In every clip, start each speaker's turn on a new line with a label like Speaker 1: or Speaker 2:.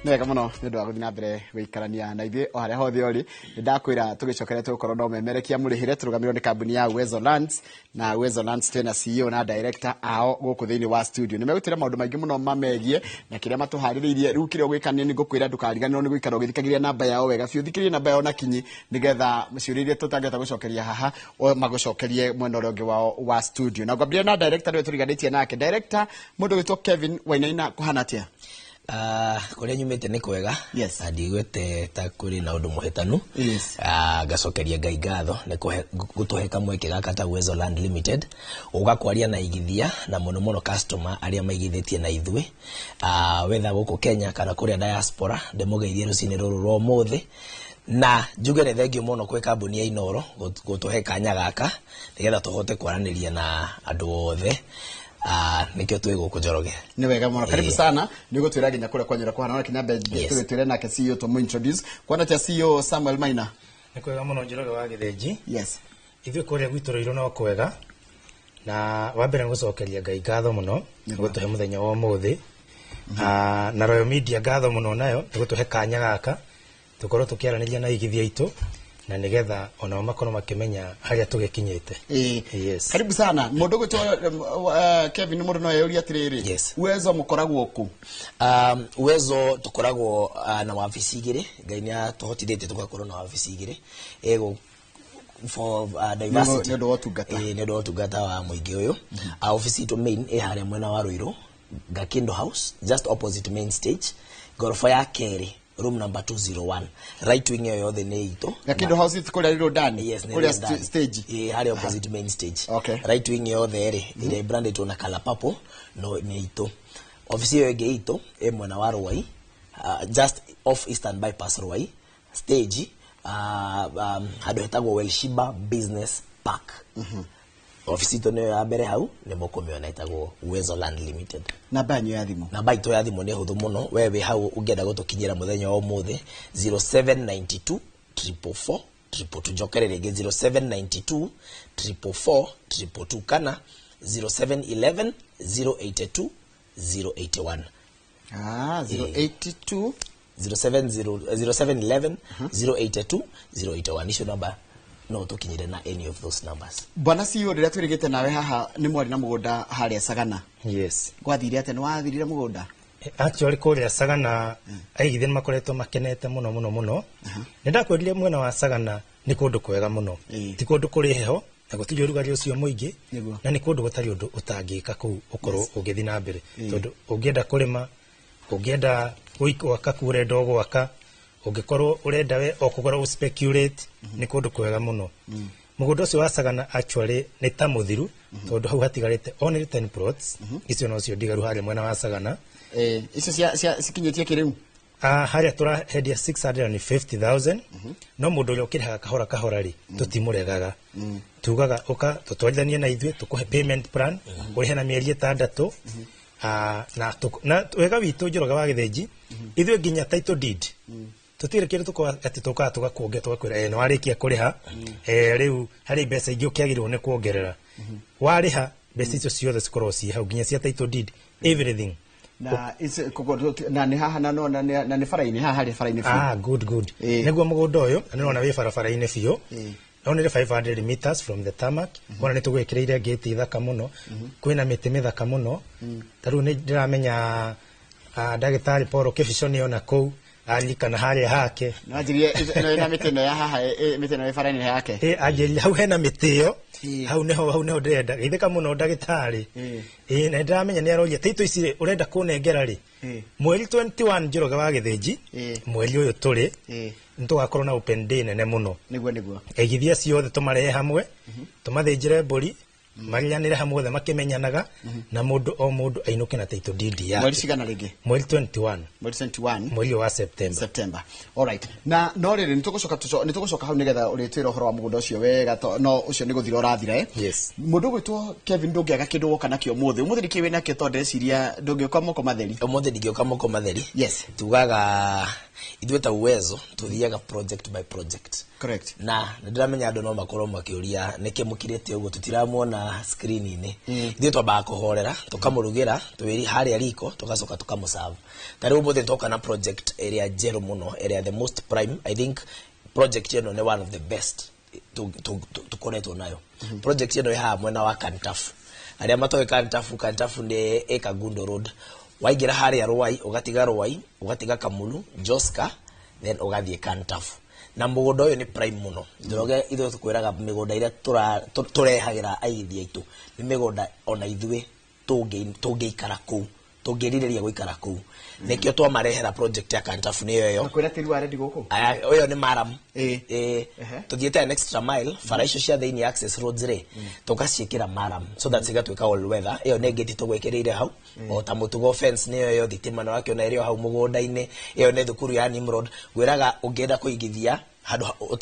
Speaker 1: Nega muno ndu wa guthina mbere wikarania na ithuĩ o harĩa hothe ũrĩ ndakwĩra tũgĩcokeria tũgũkorwo no memerekia mũrĩhĩre tũrũgamĩrĩirwo nĩ kambuni ya Uwezo Lands na Uwezo Lands twĩna CEO na director ao gũkũ thĩinĩ wa studio nĩ megũtĩra maũndũ maingĩ mũno mamegie na kĩrĩa matũharĩrĩirie rĩu kĩrĩa ũgwĩkania nĩ ngũkwĩra ndũkariganĩrwo nĩ gũikara ũgĩthikagĩria namba yao wega biũ thikĩrĩrie namba yao na kinyi nĩgetha ciũria iria tũtangĩhota gũcokeria haha o magũcokerie mwena ũrĩa ũngĩ wao wa studio na ngwambĩrĩria na director rĩwe tũriganĩtie nake director mũndũ wĩtwo Kevin Wainaina kũhana atĩa
Speaker 2: Kule nyumete ni kwega.
Speaker 1: Yes.
Speaker 2: Ndigwete ta kuri na undu muhetanu.
Speaker 1: Yes.
Speaker 2: Gacokeria Ngai ngatho ni gutuhe kamweke gaka ta Uwezo Land Limited. Ugakwaria na igithia na muno customer aria maigithitie na ithui. Wetha guku Kenya kana kuria diaspora ndemugeithie rucini ruru rwa muthi. Na njuge nĩ thengio muno kwĩ kambuni ya Inoro gutuhe kanya gaka nigetha tuhote kwaraniria na andu othe. Nikio tuwe guku Njoroge.
Speaker 1: Ni wega muno karibu sana nĩguo twĩra nginya kũrĩa kwanyũra kũhana na kinya twĩre nake CEO to introduce kwana tia CEO Samuel Maina.
Speaker 3: Ni kwega muno Njoroge wa Githenji.
Speaker 1: Yes.
Speaker 3: Ithuĩ kũrĩa gwitũ rĩiro no kwega na wambere gũcokeria Ngai ngatho muno gũtuhe muthenya wa ũmũthĩ. Na Royal Media ngatho muno nayo gũtuhe kanya gaka tukorwo tukiaranĩria na igithia itu na nigetha ona makorwo makimenya haria tugekinyite.
Speaker 1: Yes. Karibu sana. Mundu gwitwo Kevin mundu no yuri atiriri.
Speaker 2: Yes.
Speaker 1: Uwezo mukoragwo ku.
Speaker 2: Uwezo tukoragwo na wabici igire. Ngai ni atuhotithĩtie tugakorwo na wabici igire. Ego for diversity.
Speaker 1: Nĩ ndotungata.
Speaker 2: Nĩ ndotungata wa muingi uyu. Office to main haria mwena wa Ruiru. Gakindo House just opposite main stage. Gorofa ya keri. Room number 201 right wing yo yothe nĩ itu
Speaker 1: Gakindo House ikuria riro ndani.
Speaker 2: Yes,
Speaker 1: kuria stage
Speaker 2: hari opposite main stage.
Speaker 1: Okay.
Speaker 2: Right wing yothe ile branded na color purple no nĩ itu office yo ĩngĩ itu mwena wa Ruai just off Eastern Bypass Ruai stage handũ hetagwo Welshiba Business Park. Office ito nĩ ya mbere hau nĩ mũkũmĩona ĩtagwo Uwezo Land Limited.
Speaker 1: Namba yanyu ya thimũ.
Speaker 2: Namba ito ya thimũ nĩ hũthũ mũno wewe hau ũngĩenda gũtũkinyĩra mũthenya wa ũmũthĩ 0792 444 222 njokere rĩngĩ 0792 444 222 kana 0711 082 081.
Speaker 1: 082
Speaker 2: 0711 082 081 icio namba no tukinyire na any of those numbers.
Speaker 1: Bwana CEO rĩrĩa twĩrĩgĩte nawe haha nĩ mwari na mũgũnda harĩa Sagana.
Speaker 3: Yes.
Speaker 1: Gwathire atĩ nĩ wathirire mũgũnda?
Speaker 3: Actually kũrĩa Sagana aigithia nĩ makoretwo makenete mũno. Nĩ ndakwĩrire mwena wa Sagana nĩ kũndũ kwega mũno. Ti kũndũ kũrĩ heho na gũtirĩ ũrugarĩ ũcio mũingĩ na nĩ kũndũ gũtarĩ ũndũ ũtangĩka kũu ũkorwo ũgĩthiĩ na mbere. Tondũ ũngĩenda kũrĩma, ũngĩenda gwaka kũrenda gwaka, ũngĩkorwo ũrenda we o kũgora speculate nĩ kũndũ kwega mũno. Mũgũnda ũcio wa Sagana actually nĩ ta mũthiru tondũ hau hatigarĩte only 10 plots. Icio no cio ndigaru harĩa mwena wa Sagana.
Speaker 1: Icio cikinyĩtie kĩrĩu.
Speaker 2: Harĩa tũrahendia 650,000 no mũndũ ũrĩa ũkĩrĩhaga kahora rĩ tũtimũregaga. Tugaga ũka tũtwarithanie na ithuĩ tũkũhe payment plan ũrĩhe na mĩeri 6 na wega witũ Njoroge wa Githenji ithuĩ nginya title deed tutire kĩrĩ tukwa ati tuka tugakuonge twakwĩra no arĩkia kũrĩha rĩu harĩ mbeca ingĩ ũkĩagĩrĩrwo nĩ kuongerera warĩha mbeca icio ciothe cikorwo ci hau nginya cia title deed everything
Speaker 1: na na nĩ haha na nĩ faraini haha harĩ faraini biũ.
Speaker 2: Good nĩguo mũgũnda ũyũ nĩrona wĩ barabara-inĩ biũ no nĩ 500 meters from the tarmac ona nĩ tũgwĩkĩrĩire gate thaka mũno kwĩna mĩtĩ mĩthaka mũno tarĩu nĩ ndĩramenya ndagĩtarĩ Paul Kĩbico ona kũu alikana harĩa hake
Speaker 1: najĩrire ĩno mĩtĩ ĩno ya haha mĩtĩ ĩno ĩ faraini yake
Speaker 2: anjĩrire hau hena mĩtĩ ĩyo hau niho ndĩrenda geithĩka mũno ndagĩtarĩ na ndĩramenya nĩ aroria taito ici ũrenda kũnengera rĩ mweri 21 Njoroge wa Githenji mweri ũyũ tũrĩ nĩtũgakorwo na open day nene mũno
Speaker 1: nĩguo
Speaker 2: eigithia ciothe tũmarehe hamwe tũmathĩnjĩre mbũri marianĩre hamwe othe makĩmenyanaga na mũndũ o mũndũ ainũke na title deed yake.
Speaker 1: Mweri cigana rĩngĩ?
Speaker 2: Mweri 21. Mweri wa
Speaker 1: September. All right. Na no rĩrĩ nĩtũgũcoka hau nĩgetha ũrĩtwĩra ũhoro wa mũgũnda ũcio wega no ũcio nĩ gũthira ũrathira
Speaker 2: Yes.
Speaker 1: Mũndũ gwĩtwo Kevin ndũngĩaga kĩndũ woka nakĩo ũmũthĩ nĩkĩ wĩna kĩo tondũ ndeciria ndũngĩoka moko matheri.
Speaker 2: Ũmũthĩ ndingĩoka moko matheri.
Speaker 1: Yes.
Speaker 2: Tugaga
Speaker 4: ithuĩ ta Uwezo tuthiaga project by project.
Speaker 1: Correct.
Speaker 4: Na ndiramenya andũ no makorwo makĩũria nĩkĩ mũkirĩte ũguo tutiramuona screen-inĩ. Ithuĩ twambaga kũhorera tukamũrugĩra twĩri harĩa riko tugacoka tukamũserve. Tarĩu ũmũthĩ twoka na project area njerũ mũno, area the most prime. I think project ĩno nĩ one of the best tukoretwo nayo. Project ĩno ĩhaha mwena wa Kantafu. Arĩa matoĩ Kantafu nĩ Ekagundo Road. Waingĩra harĩa Rwai, ũgatiga Rwai, ũgatiga Kamulu, Joska, then ũgathiĩ Kantafu. Na mũgũnda ũyũ nĩ prime mũno. Njoroge ithuĩ tũkwĩraga mĩgũnda ĩrĩa tũrehagĩra aigithia aitũ nĩ mĩgũnda ona ithuĩ tũngĩikara kũu, tũngĩrirĩria gũikara kũu. Nĩkĩo twamarehera project ya Kantafu nĩyo ĩyo.
Speaker 1: Kwĩra tĩri wa ready gũkũ.
Speaker 4: Ũyũ nĩ Maram. Tuthiĩte an extra mile, bara icio cia thĩinĩ access roads rĩ, tugaciĩkĩra Maram so that cigatuĩka all weather. Ĩyo nĩ ngĩti tũgwĩkĩrĩire hau. O ta mũtugo fence nĩyo ĩyo, thitima na wakiona ĩrĩ hau mũgũnda-inĩ. Ĩyo nĩ thukuru ya Nimrod. Gwĩraga ũngĩenda kũigithia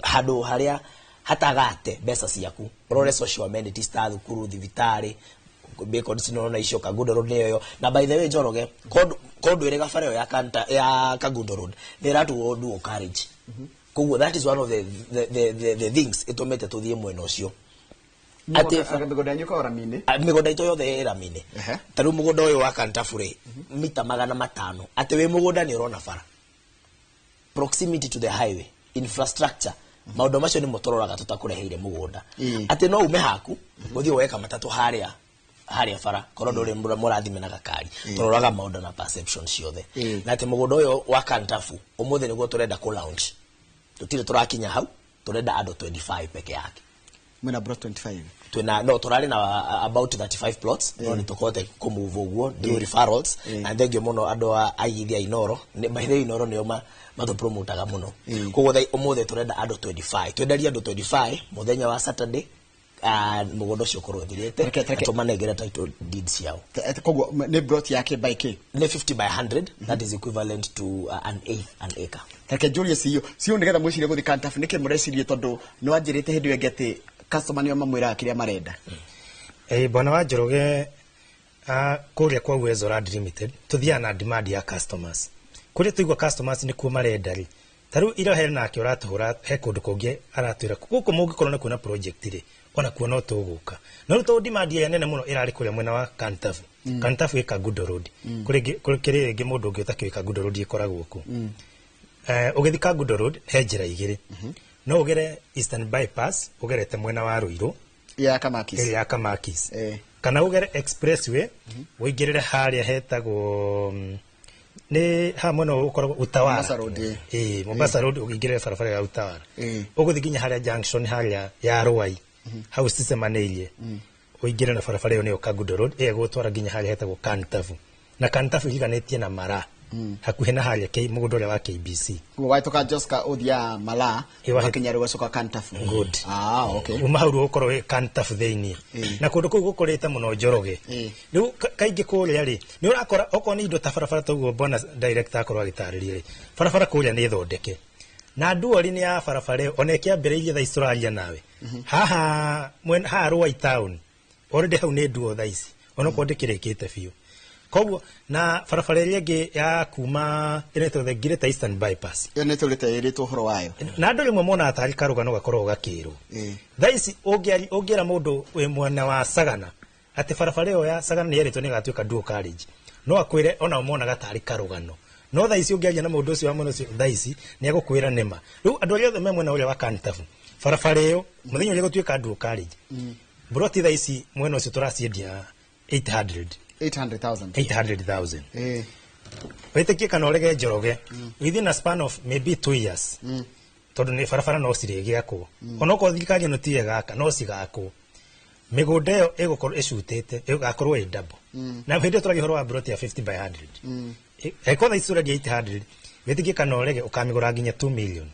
Speaker 4: handũ harĩa hatagate mbeca ciaku. Ũrore social amenities ta thukuru, thibitarĩ, Bacon sinona icio Kagundo Road nĩyo. Na by the way Njoroge, kodu ĩrĩ gabara ĩyo ya Kagundo Road nĩratuo dual carriage. Koguo that is one of the things itomete tuthie mwena ucio.
Speaker 1: Ati mĩgũnda yanyu kwa Ramine.
Speaker 4: Mĩgũnda ito yothe Ramine. Tarĩu mũgũnda ũyũ wa Kantafu rĩ, mita 500. Ati we mũgũnda nĩ ũrona bara. Proximity to the highway, infrastructure. Maũndũ macio nĩ mũtororaga tũtakũreheire mũgũnda. Ati no ume haku, gũthiĩ weka matatũ harĩa bara, korwo ndũrĩ mũrathime na gakari. Tũroraga maũndũ na perception ciothe. Na ati mũgũnda ũyũ wa Kantafu, ũmũthĩ nĩguo tũrenda kũ launch. Tutire tũrakinya hau, tũrenda andũ 25 peke yake.
Speaker 1: Mwena bro 25.
Speaker 4: Tũrarĩ na about 35 plots, no nĩ tũkote kũmove ũguo, do referrals, and then mũno andũ a aigithia Inoro, by the Inoro nĩo matũpromotaga mũno. Koguo ũmũthĩ tũrenda andũ 25. Twendaria andũ 25 mũthenya wa Saturday, mũgũnda ũcio ũkorwo thirĩte, tũmanengere title deeds yao.
Speaker 1: Koguo nĩ brought yake by K?
Speaker 4: Nĩ 50 by 100, that is equivalent to an acre.
Speaker 1: Take Julius sio nĩgetha mwĩcirie gũthiĩ Kantafu nĩkĩ mũrecirie tondũ nĩ wanjĩrĩte hĩndĩ ĩyo ngete customer nĩo mamwĩra kĩrĩa marenda.
Speaker 3: Bwana wa Njoroge, kũrĩa kwa Uwezo Land Limited tuthiaga na demand ya customers. Kũrĩa tuigua customers nĩ kuo marenda rĩ. Tarĩu ira he nake ũratũhũra he kũndũ kũngĩ aratwĩra gũkũ mũngĩkorwo na kuona project rĩ, ona kuo no tũgũka. No rĩu demand ya nene mũno ĩrarĩ kũrĩa mwena wa Kantafu. Kantafu ĩ Kagundo Road. Kũrĩ kĩrĩ mũndũ ũngĩ ũtakĩũĩ Kagundo Road ĩkoragwo kũ. Ũgĩthiĩ Kagundo Road he njĩra igĩrĩ. No ũgere Eastern Bypass, ũgerete mwena wa Ruiru
Speaker 1: ya Kamakis.
Speaker 3: Ya Kamakis. Kana ũgere Expressway, ũingĩrĩre harĩa hetagwo nĩ ha mwena ũkoragwo Utawara.
Speaker 1: Mombasa Road.
Speaker 3: Mombasa Road ũingĩrĩre barabara ya Utawara. Ũgũthiĩ nginya harĩa junction harĩa ya Rwai. Hau cicemanĩirie. Ũingĩre na barabara ĩyo nĩyo Kagundo Road, ĩgũtwara nginya harĩa hetagwo Kantafu. Na Kantafu ĩiganĩtie na Mara. Hakuhĩ na harĩa mũgũnda ũrĩa wa KBC.
Speaker 1: Waitoka Joska uthia Mala, wakinya rũgacoka Kantafu.
Speaker 3: Good.
Speaker 1: Okay.
Speaker 3: Uma hau ũkorwo Kantafu thĩinĩ. Na kũndũ kũu gũkũrĩte mũno Njoroge. Rĩu kaingĩ kũrĩa rĩ, nĩ ũrakora okorwo nĩ indo ta barabara toguo bona director akorwo agĩtarĩria rĩ. Barabara kũrĩa nĩ thondeke. Na nduori nĩ ya barabara ona ĩkĩambĩrĩirie thaa ici tũraria nawe. Haha Rwai town. Already hau nĩ nduo thaa ici. Ona kũndũ ndĩkĩrĩkĩte biũ. Koguo na barabara ĩrĩa ĩngĩ ya kuma ĩretwo the Great Eastern Bypass.
Speaker 1: Nĩ tũrĩte ĩrĩtwo ũhoro wayo.
Speaker 3: Na andũ rĩmwe mona atari karũgano gakorwo gakĩrwo. Thaa ici ũngĩra mũndũ wĩ mwena wa Sagana atĩ barabara ĩyo ya Sagana nĩ ĩrĩtwo nĩ gatuĩka dual carriage. No akwĩre ona mona gatari karũgano. No thaa ici ũngĩaria na mũndũ ũcio wa mwena ũcio thaa ici nĩ egũkwĩra nĩma. Rĩu andũ arĩa othe me mwena ũrĩa wa Kantafu barabara ĩyo mũthenya ũrĩa gũtuĩka dual carriage. Broti thaa ici mwena ũcio tũraciendia 800,000. Wĩtĩkie kana ũrege Njoroge within a span of maybe 2 years. Tondũ nĩ barabara no cirĩgĩakwo. Ona okorwo thirikari ĩno ti ĩgaka no cigakwo. Mĩgũnda ĩyo ĩgũkorwo ĩcutĩte ĩgakorwo ĩ double. Na hĩndĩ ĩyo tũragia ũhoro wa broti ya 50 by 100. Eko thaa ici tũrendia 800. Wĩtĩkie kana ũrege ũkamĩgũra nginya 2 million.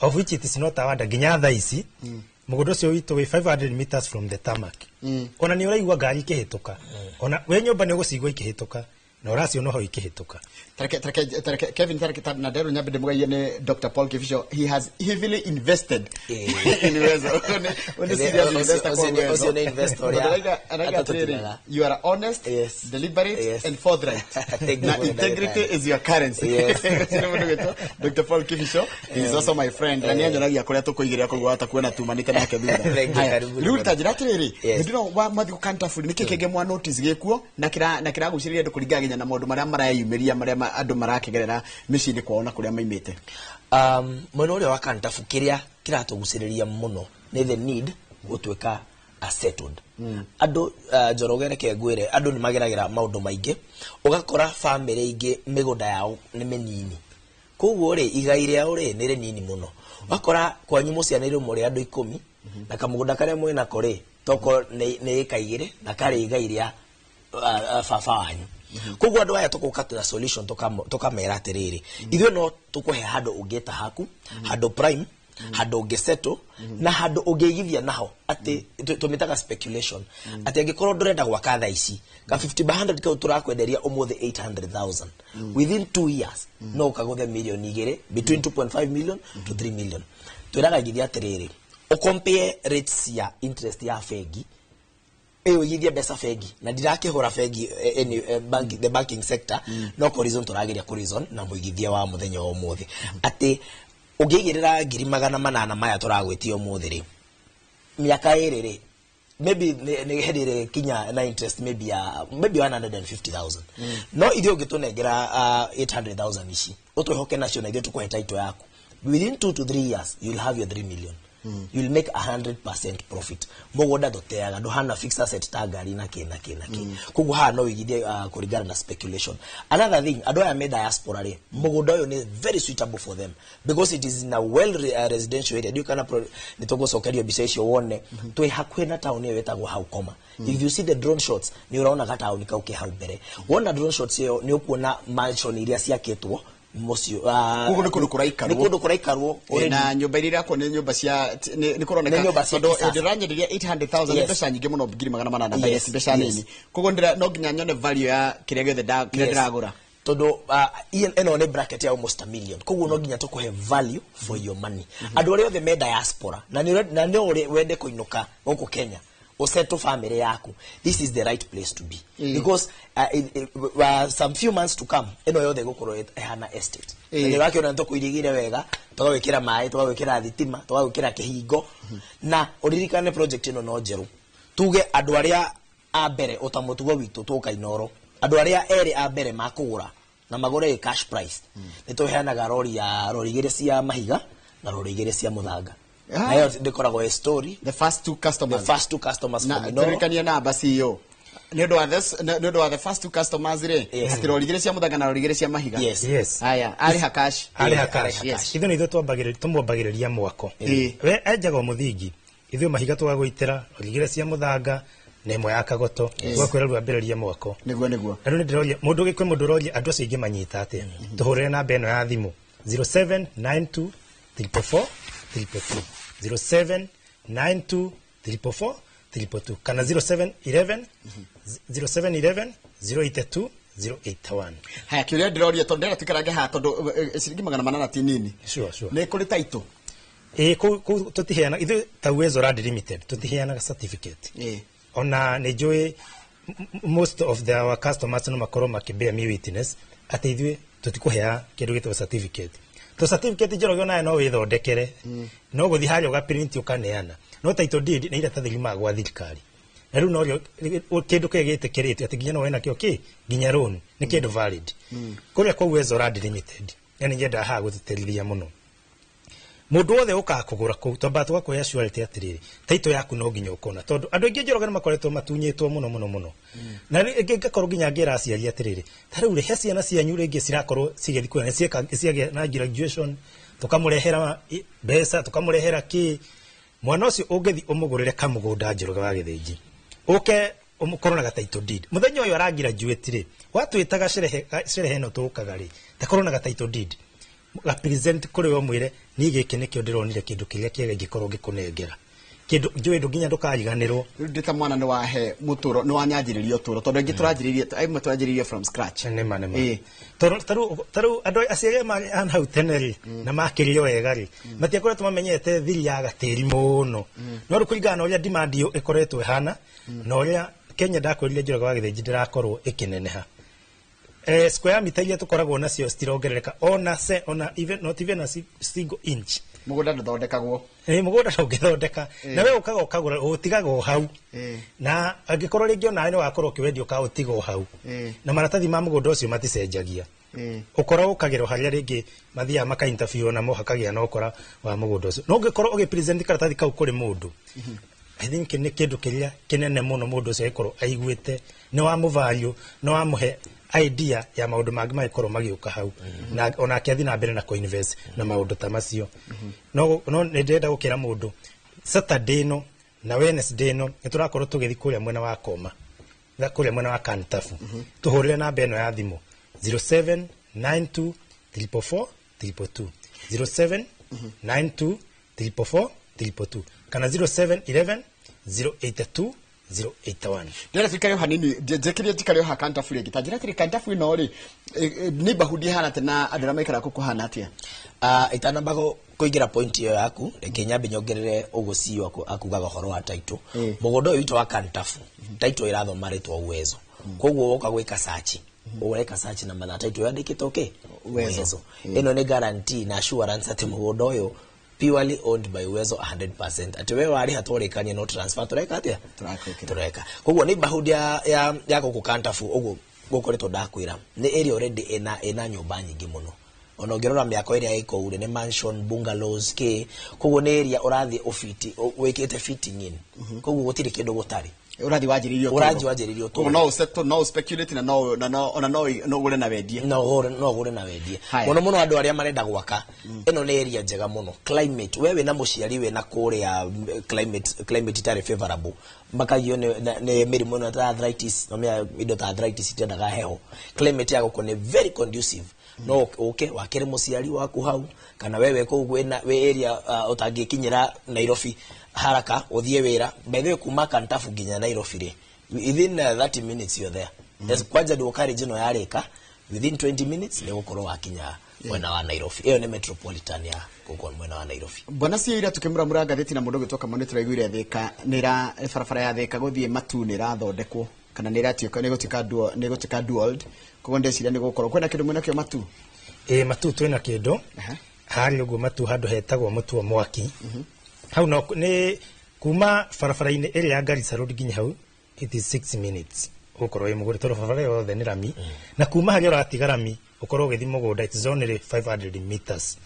Speaker 3: Of which it is not award nginya thaa ici. Mũgũnda ũcio witũ wĩ 500 meters from the tarmac. Ona nĩ ũraigua ngari ikĩhĩtũka. Ona we nyũmba nĩ ũgũcigua ikĩhĩtũka. na ũracio no ho ikĩhĩtũka.
Speaker 1: Tareke Kevin tareke na Dero Nyabende Mugai ne Dr. Paul Kifisho, he has heavily invested in Wezo. You are honest, deliberate, and forthright. Integrity is your currency. Dr. Paul Kifisho is also my friend. And I know you are correct to go to kuona tumanite na kedu. Rule tajiratiriri. Ndino wa mathiku kanta furi nikikege mwa notice gekuo na kira guciriria ndukurigaginya na maundu maria marayumiria maria andu marakigerera micini kwaona kuria maimite.
Speaker 4: Mwena uria wa kantafu kiria kiratuguciriria muno ni the need gutweka settled. Andu Njoroge ke ngwire andu ni mageragira maundu maingi ugakora family ingi migunda yao ni menini koguo ri igai riao ri ni rinini muno ugakora kwanyu mucianire muri andu 10 na kamugunda karia mwina kore toko ni ikaigire na kari igai ria baba wanyu koguo andu aya tukuka na solution tukamera atiriri ithuĩ no tukuhe handu ungita haku handu prime handu ungeseto na handu ungeigithia naho ati tumitaga speculation ati angikorwo ndurenda gwaka tha ici ka 50/100 ka turakwenderia umuthi 800,000 within 2 years no ukagothe million igire between 2.5 million to 3 million twiraga igithia atiriri o compare rates ya interest ya fegi eyo igithia besa fegi na ndirakihura fegi the banking sector no horizon turagiria horizon na muigithia wa muthenya wa umuthi ati ugigirira 800,000 maya turagwitio muthiri miaka iriri maybe ne hedire kinya na interest maybe 150,000 no ithio ungitunengera 800,000 ici utwihoke nacio na ithio tukuhe title yaku within 2 to 3 years you will have your 3 million. You will make 100% profit. Mogoda doteaga do hana fixed asset tagari na kina. Kugu ha no wigide kurigana na speculation. Another thing, ado ya made diaspora re. Mogoda yo is very suitable for them because it is in a well residential area. You can nitogo sokari obisesho wone to hakwe na town ye wetago how koma. If you see the drone shots, ni uraona ka town ka uke how bere. One drone shots yo ni okuona mansion area cia ketwo. Mosio
Speaker 1: kuko nikundo kuraikarwo na nyumba iria ko ne nyumba cia nikuroneka tondo ndiranye ndiria 800,000 pesa nyingi muno 800,000 na pesa pesa nini kuko ndira no ginya nyone value ya kiria githe ndiragura
Speaker 4: todo eno ne bracket ya almost $1 million kuko no ginya tukuhe value for your money andu aria othe me diaspora na ni ore wende kuinuka guku Kenya oseto family yaku this is the right place to be because some few months to come eno yothe gukoro ehana estate ni wake ona ntoko irigire wega twawekera mai twawekera thitima twawekera kihingo na uririkane project eno no njeru tuge andu aria a mbere utamutugo witu tuka inoro andu aria eri a mbere makugura na magore cash price nituheanaga rori igire cia mahiga na rori igire cia muthanga. Ayo dekorago a story
Speaker 1: the first two customers
Speaker 4: na
Speaker 1: turikania na basi yo nendo wa the first two customers re atirorigire cia muthanga na rorigire cia mahiga
Speaker 3: yes
Speaker 1: aya ari hakash
Speaker 3: ithu ni twambagiriria mwako we enjaga muthingi ithu mahiga twagwitira rorigire cia muthanga nemo ya kagoto twakwira rwambiriria mwako
Speaker 1: niguo
Speaker 3: andu ndiroria mundu gikwe mundu roria andu acio ingi manyita atia tuhurire na beno ya thimu 0792 344 0792 344 342 kana 0711 082 081.
Speaker 1: Haya kiuria ndiroria tondera tukarange ha tondu ciringi 800 ti nini.
Speaker 3: Sure.
Speaker 1: Ni kuri title.
Speaker 3: Ku tutiheana ithu ta Wezo Land Limited tutiheana certificate. Ona ne joy most of our customers no makoro makibea me witness ati ithu tutikuhea kindu gitwa certificate. To certificate jero gona no withondekere no guthi haryo ga print ukaneana no title deed ni ira tathirima gwa thirikari na riu no rio kindu kegete kirite ati ginya no wena kio ginya loan ni kindu valid kuria kwa Wezo Land Limited yani ngenda ha guthiterithia muno mundu wothe ukakugura ku tomba twakoya surety atiriri title yaku no ginya ukona tondu andu ingi njoroga makoretwo matunyitwo muno na ngakoro ginya ngira aciari atiriri tariu rehe ciana cianyu ringi cirakorwo cigethi kwena ciage na graduation tukamurehera besa tukamurehera ki mwana ucio ungethi umugurire kamugunda njoroga wa githinji uke umukorona ga title deed muthenya uyu aragraduate ri watwitaga sherehe no tukaga ri takorona ga title deed represent kuri we mwire ni giki nikio ndironire kindu kiria kiega gikorwo gikunengera kindu njui nginya ndukariganirwo
Speaker 1: ndita mwana ni wahe muturo ni wanyanjiririo turo tondu ingi turanjiririe aimwe turanjiririe from scratch
Speaker 3: nema taru andu aciari mari an hau teneri na makirio wega ri matiakoretwo mamenyete thiri ya gatiri muno no rukuringana uria demand yo ikoretwo ihana na uria Kenya ndakwirire Njoroge wa Githinji ndirakorwo ikineneha square meter iria tukoragwo nacio stirongerereka ona even not even a single inch
Speaker 1: mugunda ndothondekagwo
Speaker 3: mugunda ndungithondeka na we ukaga ukagura utigaga hau na angikorwo ringi ona ni wakorwo kiwendio ka utiga hau na maratathi ma mugunda ucio maticenjagia ukora ukagero haria ringi mathia maka interview na mohakagia na ukora wa mugunda ucio no ngikorwo ugipresent karatathi kau kuri mundu I think ni kindu kiria kinene muno mundu ucio ikorwo aiguite ni wa muvalue no wa muhe idea ya maundu mangi magikorwo magiuka hau na ona akiathi na mbere na co-invest na maundu ta macio no ni ndenda gukira mundu Saturday no na Wednesday no niturakorwo tugithi kuria mwena wa Koma na kuria mwena wa Kantafu tuhurire na mbeno ya thimu 0792 444 222 0792 444 222 kana 0711 082 081
Speaker 1: ndera fikario hanini jekirie tikario ha Kantafu ri gitanjira tiri Kantafu no ri ni bahudi hana tena andira maikara kukuhana atia
Speaker 4: itanambago kuigira point yo yaku Kenya nyongerere uguci wako akugaga horo wa title mugondo witu wa Kantafu title irathomaritwo Uwezo koguo woka gwika search ureka search na mana title yandikitwo ke Uwezo ino ni guarantee na assurance ati mugondo yo purely owned by Uwezo 100%. Ati wewe wali hatorikanye no transfer tureka atia tureka koguo ni bahudi ya ku Kantafu uguo gukoretwo ndakwira ni area already ena nyumba nyingi muno ona ngirora miako area iko ure ni mansion bungalows ke koguo ni area urathi ofiti wekete fitting in koguo gutiri kindu gutari
Speaker 1: urathi wajiririo to no sector no speculate na no gure na wedie
Speaker 4: no gure na wedie muno andu aria marenda gwaka eno ni area njega muno climate wewe na muciari we na kuria climate tare favorable makagio ne mirimu na arthritis no me indo ta arthritis itendaga heho climate yako kone very conducive no okay wakere muciari waku hau kana wewe koguo na we area utangikinyira Nairobi haraka uthie wira by the way kuma Kantafu ginya Nairobi ri within 30 minutes you're there yes kwanja ndio carriage no yareka within 20 minutes ni gukorwo wakinya mwena wa Nairobi iyo ni metropolitan ya kuko mwena wa Nairobi
Speaker 1: bona cia ira tukimura gatheti na mundu gitoka monitor igwire thika nira farafara ya thika guthie matu ni rathondekwo kana ni ratioka ni gutika dual koguo ndeciria ni gukorwo kwena kindu mwena kio matu
Speaker 3: matu twina kindu hari uguo matu handu hetagwo mutu wa mwaki hau no ni kuma farafara-ini iri ya Garissa Road ginya hau it is 6 minutes ukorwo imuguri toro farafara yothe ni rami na kuma hari uratiga rami ukorwo githi mugunda it is only 500 meters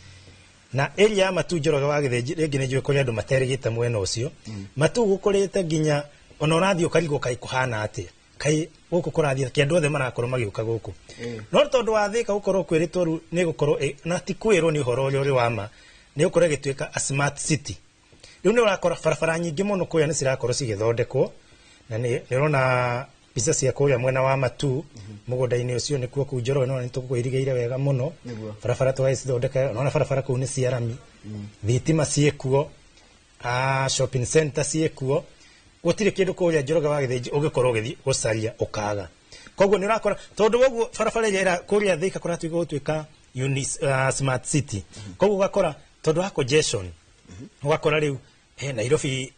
Speaker 3: na area ya matu Njoroge wa Githinji ringi ni njui kuri andu materigite mwena ucio matu gukurite ginya ona urathi ukarigo kai kuhana ati kai guku kurathi ki andu othe marakorwo magiuka guku no tondu wa thika gukorwo kwiritwo ru ni gukorwo na ti kwirwo ni horo uri wama ni gukorwo gituika a smart city riu ni urakora farafara nyingi muno kuya ni cirakorwo cigithondekwo na ni rona pizza cia kuya mwena wa matu mugunda-ini ucio ni kuo ku Njoroge no ni tukwirigeire wega muno farafara twacithondeka no na farafara ku ni ciarami thitima ciekuo shopping center ciekuo gutire kindu kuya Njoroge wa Githinji ugikorwo githi gucaria ukaga koguo ni urakora tondu woguo farafara ira kuria thika kuratuika gutuika smart city koguo ugakora tondu wa congestion ugakora riu Nairobi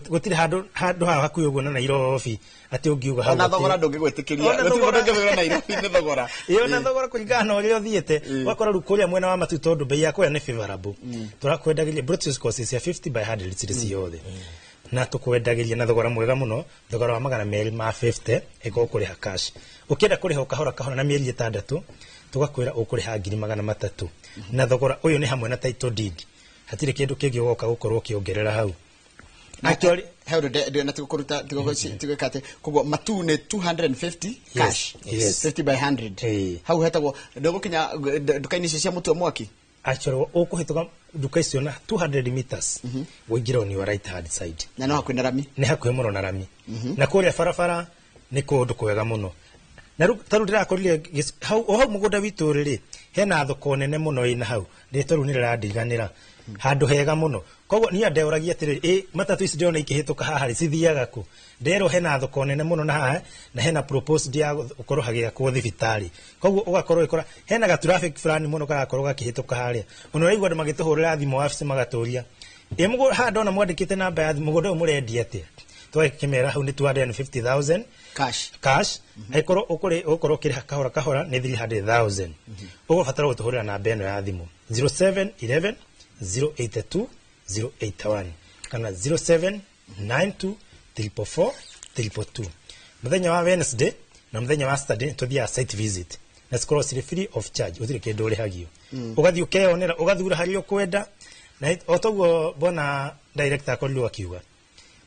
Speaker 3: gutire handu hakuyo guo na Nairobi ati ungiuga
Speaker 1: hau na thogora ndungigwitikiria ndungigwira Nairobi ni thogora
Speaker 3: iyo na thogora kuringana uria uthiete wakora rukuria mwena wa matu tondu bei yako ni favorable turakwendagiria British courses ya 50 by 100 cities yothe na tukwendagiria na thogora mwega muno thogora wa magana meri ma 50 ego kuriha cash ukienda kuriha kahora na mieri 6 tugakwira ukuriha 300 na thogora uyu ni hamwe na title deed hatire kindu kingi ugoka gukorwo kiongerera hau
Speaker 1: actually how do na tukuruta tigokate koguo matu ni 250 cash 50 by 100 hau hetagwo ndogokinya dukaini cia mutu wa mwaki
Speaker 3: actually ukuhituka duka icio na 200 meters wingira on your right hand side
Speaker 1: na no hakwina rami
Speaker 3: ni hakuhe muno na rami na kuria farafara ni kundu kwega muno na taru ndirakorire hau mugunda witu riri hena thoko nene muno ina hau ritaru ni radiganira handu hega muno koguo ni andeuragia atiri matatu ici ndona ikihituka haha ri cithiaga ku ndero hena thoko nene muno na haha na hena proposed ya ukorwo hagia ku thibitari koguo ugakorwo ikora hena ga traffic fulani muno karakorwo gakihituka haria muno raigwa andu magituhurira thimo wabici magaturia mugo ha ndona mwandikite namba ya mugunda uyu murendia atia twakimera hau ni 250,000 cash aikorwo ukorwo kiri kahora ni 300,000 ugo fatara gutuhurira namba eno ya thimu 0711 082 081 kana 0792 444 442 muthenya wa Wednesday na muthenya wa Saturday tuthia site visit na scroll siri free of charge uthire kindu uri hagio ugathi ukeonera ugathura hari ukwenda na otoguo bona director akorirwo akiuga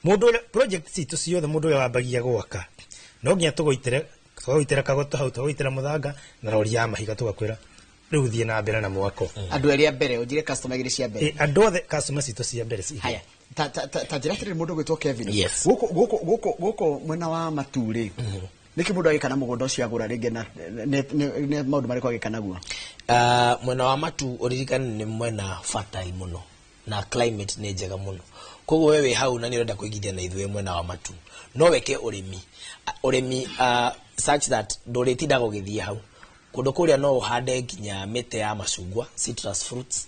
Speaker 3: mundu project citu ciothe mundu uyu wambagia gwaka no nginya tugoitira kagoto hau tugoitira muthanga na rori ya mahiga tugakwira riu thie na mbere na mwako
Speaker 1: andu eria mbere ujire customer gire cia mbere
Speaker 3: andu othe customer citu cia mbere ci
Speaker 1: haya ta jira tiri mundu gwitwo Kevin
Speaker 4: Yes.
Speaker 1: guko mwena wa Maturi niki mundu agikana mugunda ucio agura ringi na ne maundu mariko agikana guo
Speaker 4: mwena wa Matu uririkana ni mwena fertile muno na climate ni njega muno koguo wewe hau na ni urenda kuigithia na ithuĩ mwena wa Matu no weke urimi such that ndũrĩtinda gũgĩthiĩ hau kũndũ kũrĩa no ũhande nginya mĩtĩ ya macungwa citrus fruits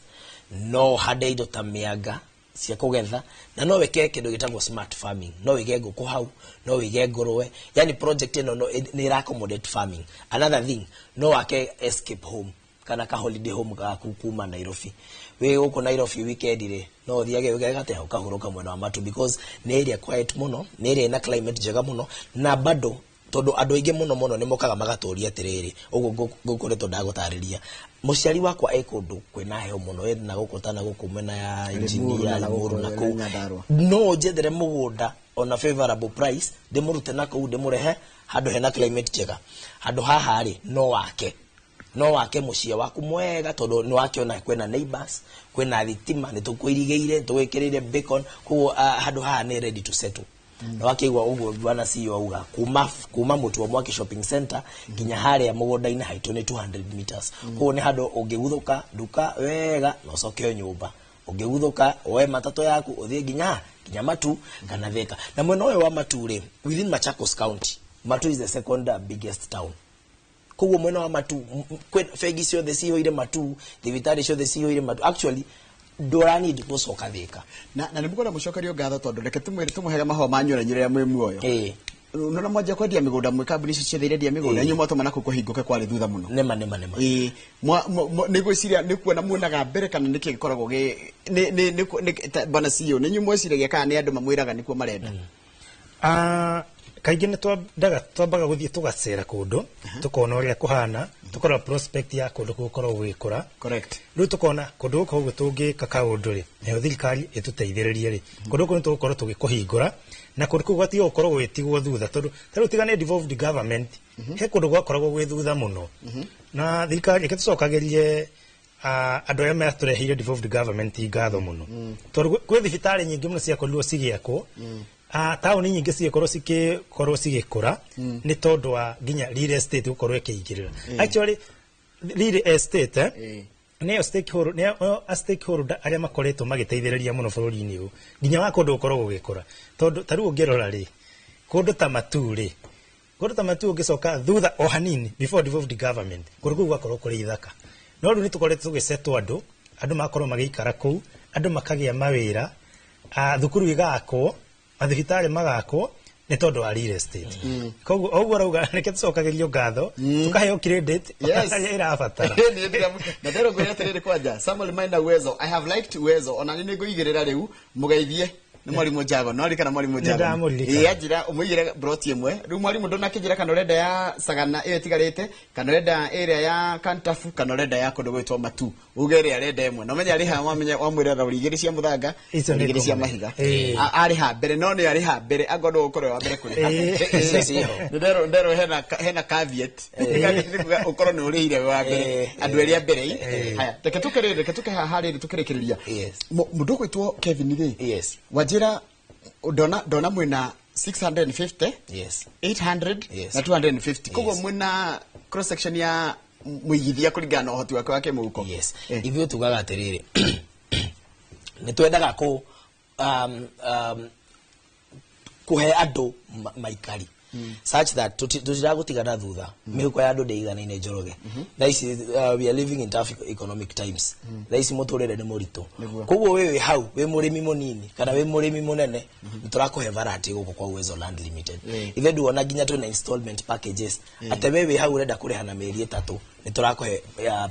Speaker 4: no ũhande indo ta mĩanga cia kũgetha na no weke kĩndũ gĩtagwo smart farming no wige ngũkũ hau no wige ngũrwe yani project ĩno nĩ ĩra accommodate farming. Another thing no wake escape home kana ka holiday home gaku kuma Nairobi we uko Nairobi weekend ri no thiage ugagate ukahuruka mwena wa Matu because nĩ area quiet muno nĩ area na climate njega muno na bado tondu andu aingi muno nimokaga magatoria atiriri uguo ngukoretwo ndagutariria muciari wakwa ekundu kwina heo muno na gukutana gukumena ya engineer na muru na ku no jethere mugunda on a favorable price ndimurute na ku ndimurehe handu hena climate njega handu haha ri no wake mucie waku mwega tondu ni wakiona kwena neighbors kwena thitima ni tukwirigeire twikirire bacon ku handu haha ni ready to settle na wakiigwa uguo bwana CEO auga kuma mutu wa Mwaki shopping center nginya haria mugunda-ini haitu ni 200 meters kuo ni handu ungiguthuka duka wega no coke nyumba ungiguthuka oe matatu yaku uthie nginya Matu kana Thika na mwena uyu wa Matu ri within Machakos County Matu is the second biggest town kuo mwena wa Matu fegi ciothe cihoire Matu thibitari ciothe cihoire Matu actually dorani gucoka Thika
Speaker 1: na nä må kå mucokerio ngatho tondå reke tå må hega mahoo manyu na nyå mwä muoyo nona mwanjia kwendia mä gå nda mwä kambuni icio ciothe irendia mä gå nda inyuä mwatå mana kå hingå ke kwarä thutha må no
Speaker 4: nema
Speaker 1: nä gwä ciria nä kuona muonaga mbere kana nä kä gä koragwo bana CEO nä inyuä mweciragia kana nä andå mamwä raga nä kuo marenda
Speaker 3: kaingä nä twambaga gå thiä tå gacera kå ndå tå kona å rä a kå hana tå korwo prospect ya kå ndå gå korwo gå gä kå ra rä u tå kona kå ndå gå korwo tå ngä ka kaå ndå rä nayo thirikari ä tå teithä rä rie rä kå ndå gå nä tå gå korwo tå gä kå hingå ra na kå ndå kå u gwatiga gå korwo gwä tigwo thutha tondå tarä tigane devolved government he kå ndå gwakoragwo gwä thutha må no na thirikari ä kä tå cokagä rie andå arä a matå reheire devolved government ngatho må no tondå gwä thibitarä nyingä må no ciakorirwo cigä akwo tauni nyingä cikorwo cigäkåra nä tondå wa nginya real estate gukorwo ikiingirira actually real estate nä stakeholder aria makoretwo magiteithĩrĩria muno bũrũri-inĩ ũyũ nginya wa kũndũ gukorwo gũgĩkũra tondũ tarĩu ũngĩrora rĩ kũndũ ta Matu rĩ kũndũ ta Matu ũngĩcoka thutha o hanini before devolved government kũndũ kũu gwakorwo kũrĩ ithaka no rĩu nĩ tũkoretwo tũgĩcetwo andũ makorwo magĩikara kũu andũ makagĩa mawĩra thukuru igakwo mathibitarĩ magakwo nĩ tondũ wa real estate koguo oguo rauga reke tũcokagerio ngatho tũkaheo credit irabatara
Speaker 1: na ndero ngwĩra atĩrĩrĩ kwanja Samuel Maina Wezo I have liked Wezo ona nĩ ngũigĩrĩra rĩu mũgeithie nĩ mwarimu Njago no rikana mwarimu Njago ajira ũmũigĩre broti ĩmwe rĩu mwarimu ndonakĩnjĩra kana ũrenda ya Sagana ĩyo ĩtigarĩte kana ũrenda area ya Kantafu kana ũrenda ya kũndũ gwĩtwo Matu uge ĩrĩa arenda ĩmwe no menya arĩ ha wamwĩra raũri igĩrĩ cia mũthanga igĩrĩ cia mahiga arĩ ha mbere no nĩ arĩ ha mbere agondo ũkorwo wa mbere kũrĩ ndero hena caveat ũkorwo nĩ ũrĩire wa mbere andũ erĩ a mbere haya reke tũke haha rĩrĩ tũkĩrĩkĩrĩria mũndũ gwĩtwo Kevin rĩ wajira ndona mwena 650
Speaker 4: yes
Speaker 1: 800
Speaker 4: Yes.
Speaker 1: na 250 koguo
Speaker 4: Yes.
Speaker 1: mwina cross section ya muigithia kuringana na uhoti wake wa kimuhuko.
Speaker 4: yes ivyo tugaga atiriri ni twendaga kuhe andu maikari such that tutiragutigana thutha mihuko ya andu ndeiganaine njoroge thaici we are living in tough economic times thaici muturire ni murito koguo wewe hau we murimi munini kana we murimi munene niturakuhe varati guko kwa Uwezo Land Limited ithe nduona nginya twina installment packages ate wewe hau urenda kuriha na mieri 3 niturakuhe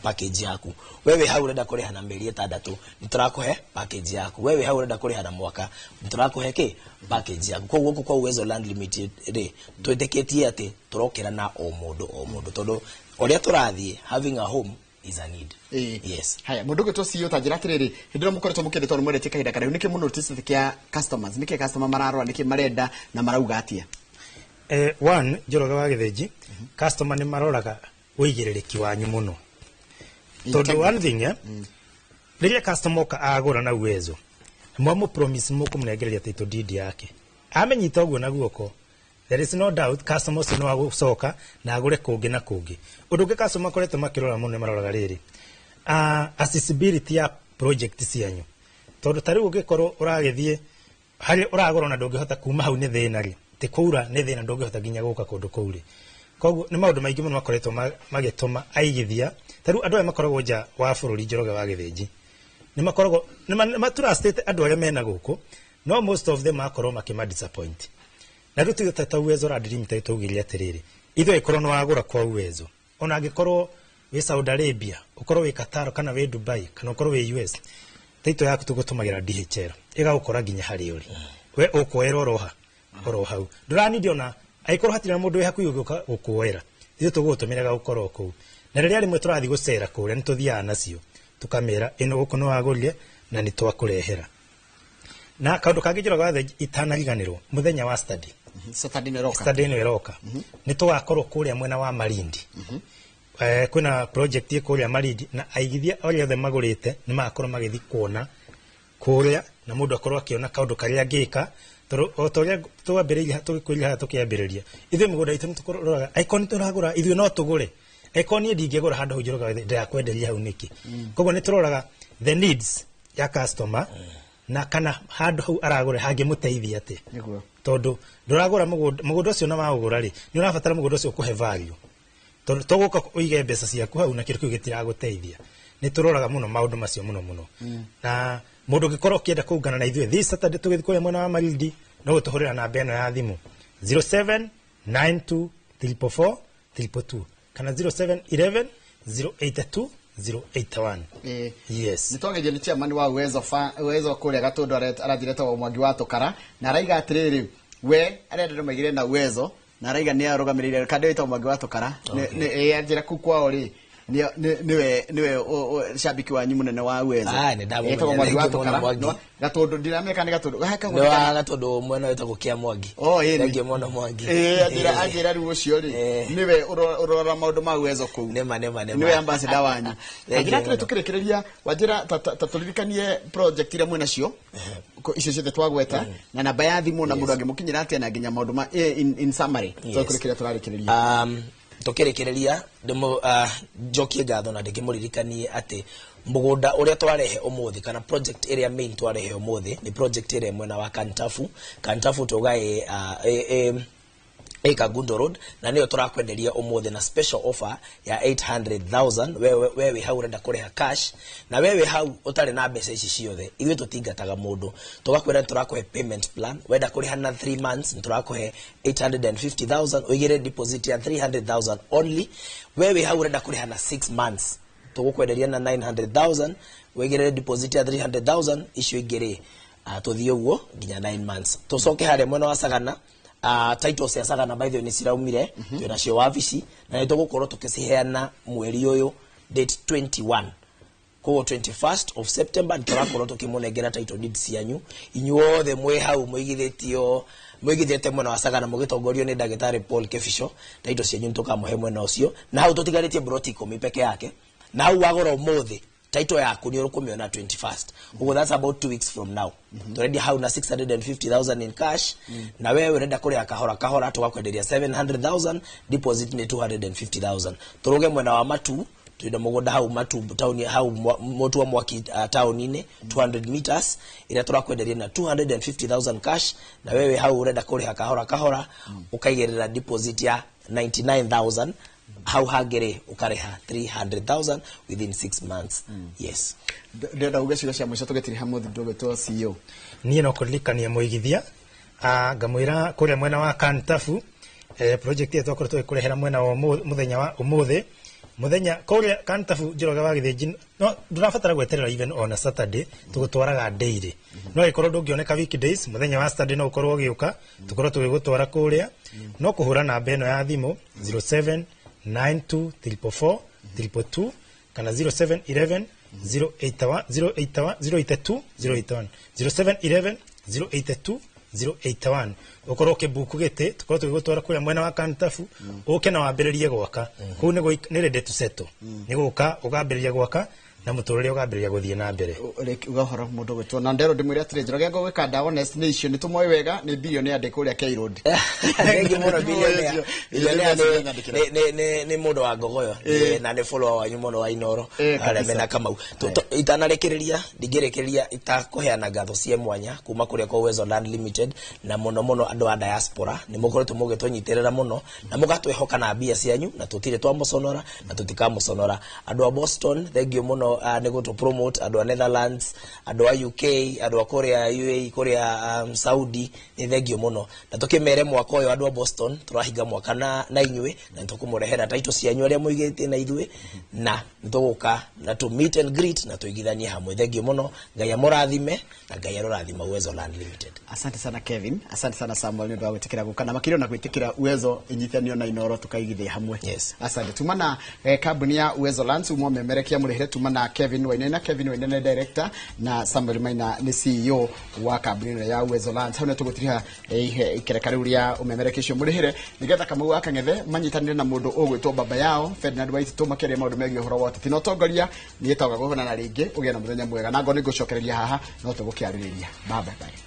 Speaker 4: package yaku wewe hau urenda kuriha na mieri 6 niturakuhe package yaku wewe hau urenda kuriha na mwaka niturakuhe ki package yaku koguo guko kwa Uwezo Land Limited twetĩkĩtie atĩ tũrokĩra na o mũndũ tondũ ũrĩa tũrathiĩ having a home is a need. Yes.
Speaker 1: Haya mundu gitwo CEO ta njira tiriri hindiro mukoretwo mukirĩtwo mwendete kahinda kare niki muno notice kia customers niki customer mararora niki marenda na marauga atia.
Speaker 3: One Njoroge wa Gĩthĩnji customer ni maroraga ũigĩrĩrĩki wanyu muno tondũ one thing rĩrĩa customer oka agũra na Uwezo mwamu promise mũkũmũnengereria title deed yake amenyita ũguo na guoko. There is no doubt customers no agucoka na agure kungi na kungi. Undu ungi customer koretwo makirora muno maroraga riri. Accessibility ya project cianyu. Tondu tari ungikorwo uragithie hari uragora na ndungihota kuma hau ni thina ri. Ti kuura ni thina ndungihota ginya guka kundu kuuri. Koguo ni maundu maingi muno makoretwo magituma aigithia. Taru andu aya makoragwo nja wa bururi Njoroge wa Gĩthĩnji. Ni makoragwo ni matura state andu aria mena guku. No most of them akorwo makima disappoint. Na rutu tata Uwezo Land Limited tugiria atiriri itho ikorwo no agura kwa Uwezo ona angikorwo we Saudi Arabia ukorwo we Qatar kana we Dubai kana ukorwo we US taito yaku tugutumagira DHL igagukora ginya hari uri we ukoera oro hau ndurani ndiona aikorwo hatira mundu we hakuyo gukuoera itho tugutumiraga gukorwo ku na riria rimwe turathi gucera kuria nituthiaga nacio tukamera ino guko no agurire na nitwakurehera na kaundu kangi Njoroge wa Gĩthĩnji itanariganirwo muthenya wa study Saturday no iroka nitugakorwo kuria mwena wa Malindi kuna project kuria Malindi na aigithia ori othe magurite ni makorwo magithi kuona kuria na mundu akorwo akiona kaundu karia ngika toria twambiriria tukwiriha tukiambiriria ithe mugunda itu tukuroraga icon turagura ithe no tugure icon ni ndingegura handu Njoroge wa Gĩthĩnji ndakwenderia hau niki koguo ni turoraga the needs ya customer na kana handu hau aragure hangi muteithia ate
Speaker 1: niguo
Speaker 3: tondu nduragura mugunda ucio na magura ri ni urabatara mugunda ucio kuhe value tondu toguka uige mbeca ciaku hau na kindu kiu gitiraguteithia ni turoraga muno maundu macio muno na mundu gikorwo kienda kuungana na ithuĩ this Saturday tugithi kuya mwena wa Malindi no gutuhurira namba eno ya thimu 0792444222 kana 0711082081 yes
Speaker 1: nitogeje ni chairman wa Uwezo kuria Gatundu arathireta wa Mwangi wa Tukara na araiga atiriri we arenda magire na Uwezo na araiga ni arugamirire kande wita Mwangi wa Tukara ni anjira kukwao ri niwe shabiki wanyu munene wa Uwezo
Speaker 4: ni ndamu
Speaker 1: Mwangi wa Tukara Gatundu ndirameka ni Gatundu
Speaker 4: haka ngo Gatundu mwena wita gukia Mwangi
Speaker 1: ngi
Speaker 4: mwana Mwangi
Speaker 1: anjira ri ucio ri niwe urora maundu ma Uwezo ku
Speaker 4: nema
Speaker 1: niwe ambassador wanyu anjira tire tukirekereria wanjira taturirikanie project ira mwena cio icio ciothe twagweta na namba ya thimu na mundu angimukinyira atia na nginya maundu ma in summary tukurekereria turarikireria
Speaker 4: tukirekereria ndimo jokie ngatho na ndikimuririkanie ati mugunda uria twarehe umuthi kana project area main twarehe umuthi ni project area mwena wa Kantafu tugae Kagundo Road na niyo turakwenderia umuthi na special offer ya 800,000 wewe hau urenda kureha cash na wewe hau utari na mbeca ici ciothe ithuĩ tutingataga mundu tugakwira turakuhe payment plan wenda kuriha na 3 months turakuhe 850,000 uigire deposit ya 300,000 only wewe hau urenda kuriha na 6 months tugukwenderia na 900,000 uigire deposit ya 300,000 icio igire tuthie uguo nginya 9 months tucoke hare mwena wa Sagana titles ya Sagana by the way ni ciraumire twina cio wabici na nĩ tũgũkorwo tukiciheana mweri ũyũ date 21 kwa 21st of September tũrakorwo tukimunengera title deed cianyu inyuothe mwe hau mwigithete mwena wa Sagana mugitongorio ni Ndagĩtarĩ Paul Kefisho title cianyu tukamuhe mwena ũcio na hau tutigarĩtie broti 10 peke yake na hau wagora umuthi title yaku ni urukumiona 21st ugo that's about 2 weeks from now already how na 650,000 in cash na wewe urenda kuria kahora tugakwenderia 700,000 deposit ni 250,000 turuge mwena wa matu tuida mugunda hau matu town hau motu wa mwaki town ine 200 meters ila turakwenderia na 250,000 cash na wewe hau urenda kuria kahora ukaigerera deposit ya 99,000 how hagere ukareha 300,000 within 6 months. Yes.
Speaker 1: Ndenda ugeciria cia mwisho tugetiri hamwe ndogo to CEO.
Speaker 3: Niĩ no kũririkania mũigithia ngamwĩra kũrĩa mwena wa Kantafu project yetu twakoretwo tũkĩrehera mwena wa mũthenya wa ũmũthĩ muthenya kũrĩa Kantafu Njoroge wa Gĩthĩnji no ndũrabatara gweterera even on a Saturday tũgũtwaraga daily no ikorwo ndũngĩoneka weekdays muthenya wa Saturday no ũkorwo ũgĩũka tũkorwo tũgĩgũtwara kũrĩa no kũhũra namba ĩno ya thimũ 0792444222 kana 0711 081 ukorwo kibuku gite tukorwo tugigutwara kuria mwena wa Kantafu uke na wambiririe gwaka ku ni ready to settle ni guka ugambiriria gwaka na muturire ugambiriria guthie na mbere
Speaker 1: ugahora mundu gwitwo na ndero ndimwira atire Njoroge ngo gwika da honest ni icio ni tumoe wega ni billionaire ndiko uria K Road
Speaker 4: thank you muno billionaire ni mundu wa ngogoyo na ni follower wanyu muno wa Inoro ale mena Kamau itanarekereria ndigerekereria itakuheana ngatho cie mwanya kuma kuria kwa Uwezo Land Limited na muno andu a diaspora ni mukoretwo mugitonyiterera muno na mugatwehoka na mbia cianyu na tutire twa musonora na tutikamusonora andu a Boston thank you muno nego to promote adu Netherlands adu UK adu Korea UAE Korea Saudi ni thengio muno na tukimere mwaka uyu adu Boston turahiga mwaka na inywe na tukumurehera title cianyu aria muigite na ithwe na nituguka na to meet and greet na tuigithanie hamwe thengio muno Ngai amurathime na Ngai arorathima Uwezo Land Limited.
Speaker 1: Asante sana Kevin, asante sana Samuel ndio gwitikira gukana makiro na gwitikira Uwezo inyitanio na Inoro tukaigithia hamwe.
Speaker 4: Yes.
Speaker 1: Asante tumana kambuni ya Uwezo Lands umwe memerekia murihere tumana Kevin Wainaina director na Samuel Maina ni CEO wa kambuni ya Uwezo Lands hau netugutiriha ikereka ria umemerekesho murihere nigetha Kamau akang'ethe manyitanire na mundu ugwitwo baba yao Ferdinand White tumakere maundu megie horo wa tino tongoria ni etaga gukona na ringi ugie na muthenya mwega na ngo ni ngucokereria haha no tugukiaririria bye bye.